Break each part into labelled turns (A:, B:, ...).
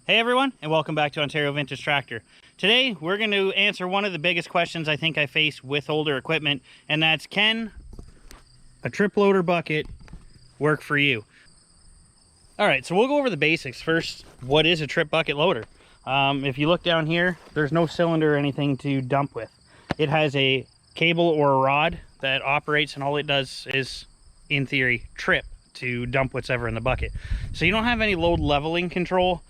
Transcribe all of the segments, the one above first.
A: Hey everyone, and welcome back to Ontario Vintage Tractor. Today we're going to answer one of the biggest questions I think I face with older equipment, and that's, can a trip loader bucket work for you? Alright, so we'll go over the basics. First, what is a trip bucket loader? If you look down here, there's no cylinder or anything to dump with. It has a cable or a rod that operates, and all it does is, in theory, trip to dump whatever in the bucket. So you don't have any load leveling control,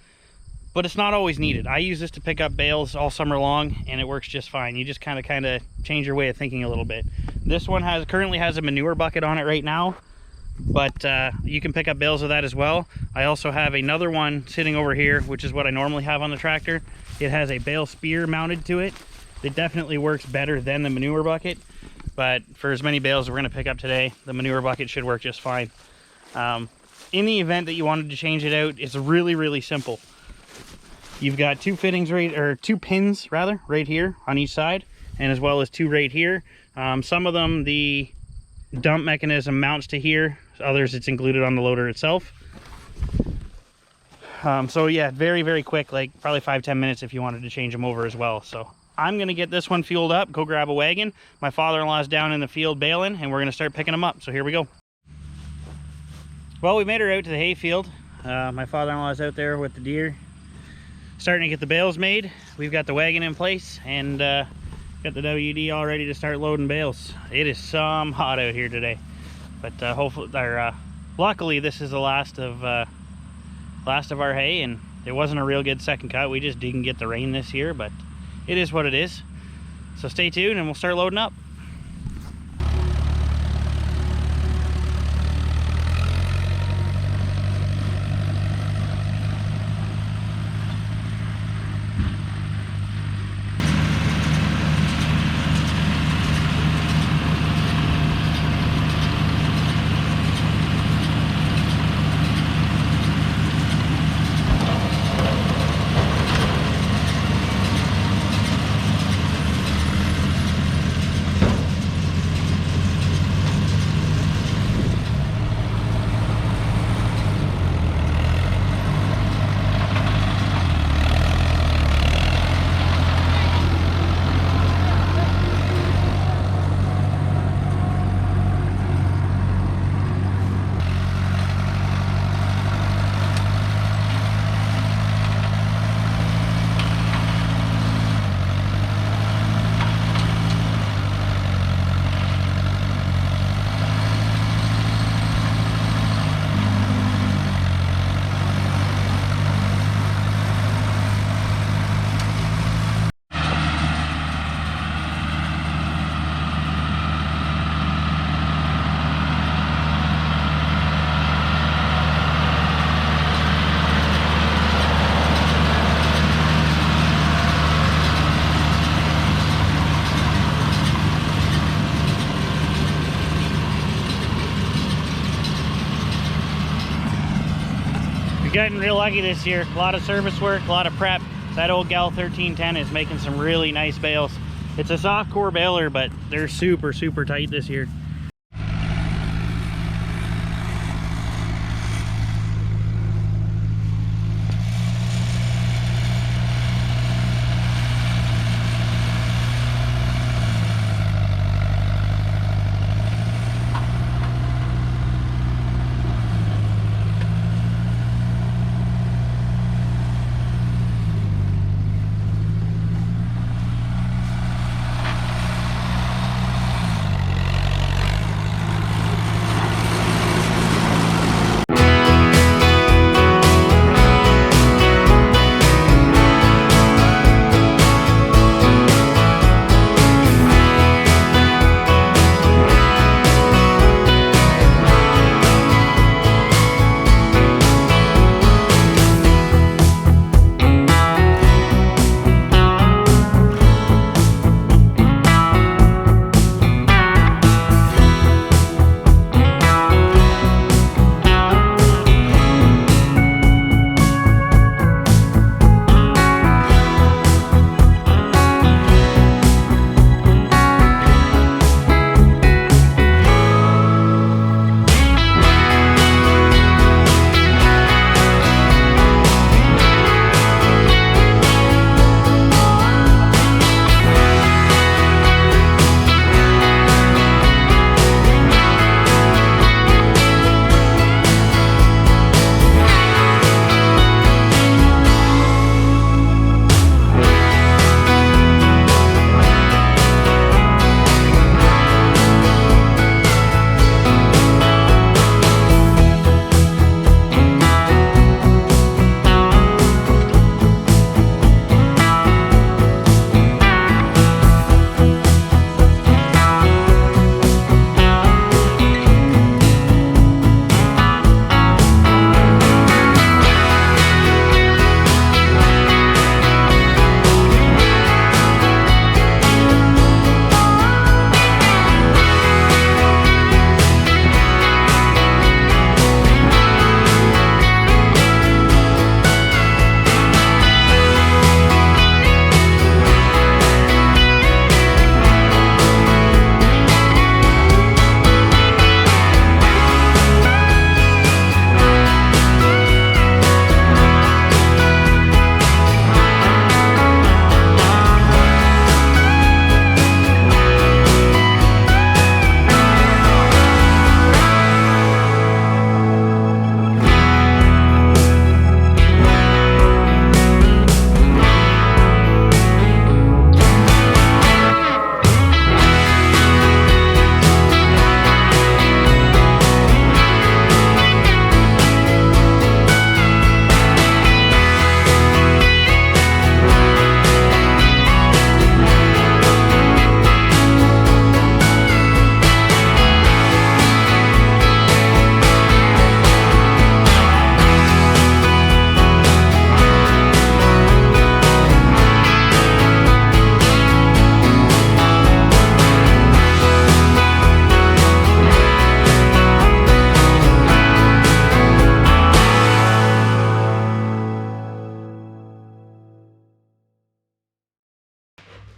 A: but it's not always needed. I use this to pick up bales all summer long, and it works just fine. You just kind of change your way of thinking a little bit. This one currently has a manure bucket on it right now, but you can pick up bales with that as well. I also have another one sitting over here, which is what I normally have on the tractor. It has a bale spear mounted to it. It definitely works better than the manure bucket, but for as many bales as we're going to pick up today, the manure bucket should work just fine. In the event that you wanted to change it out, it's really simple. You've got two pins right here on each side, and as well as two right here. Some of them, the dump mechanism mounts to here. Others, it's included on the loader itself. So yeah, very quick, like probably 5-10 minutes if you wanted to change them over as well. So I'm going to get this one fueled up, go grab a wagon. My father-in-law's down in the field baling, and we're going to start picking them up. So here we go. Well, we made her out to the hay field. My father-in-law's out there with the deer, starting to get the bales made. We've got the wagon in place, and got the WD all ready to start loading bales. It is some hot out here today, but luckily this is the last of our hay, and it wasn't a real good second cut. We just didn't get the rain this year, but it is what it is. So stay tuned and we'll start loading up. Getting real lucky this year. A lot of service work, a lot of prep. That old Gal 1310 is making some really nice bales. It's a soft core baler, but they're super tight this year.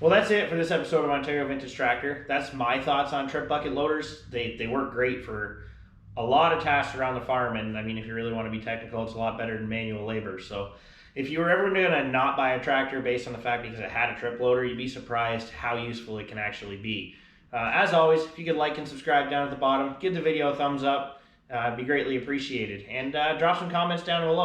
A: Well, that's it for this episode of Ontario Vintage Tractor. That's my thoughts on trip bucket loaders. They work great for a lot of tasks around the farm, and I mean, if you really want to be technical, it's a lot better than manual labor. So if you were ever going to not buy a tractor based on the fact because it had a trip loader, you'd be surprised how useful it can actually be. As always, if you could like and subscribe down at the bottom, give the video a thumbs up, it'd be greatly appreciated. And drop some comments down below.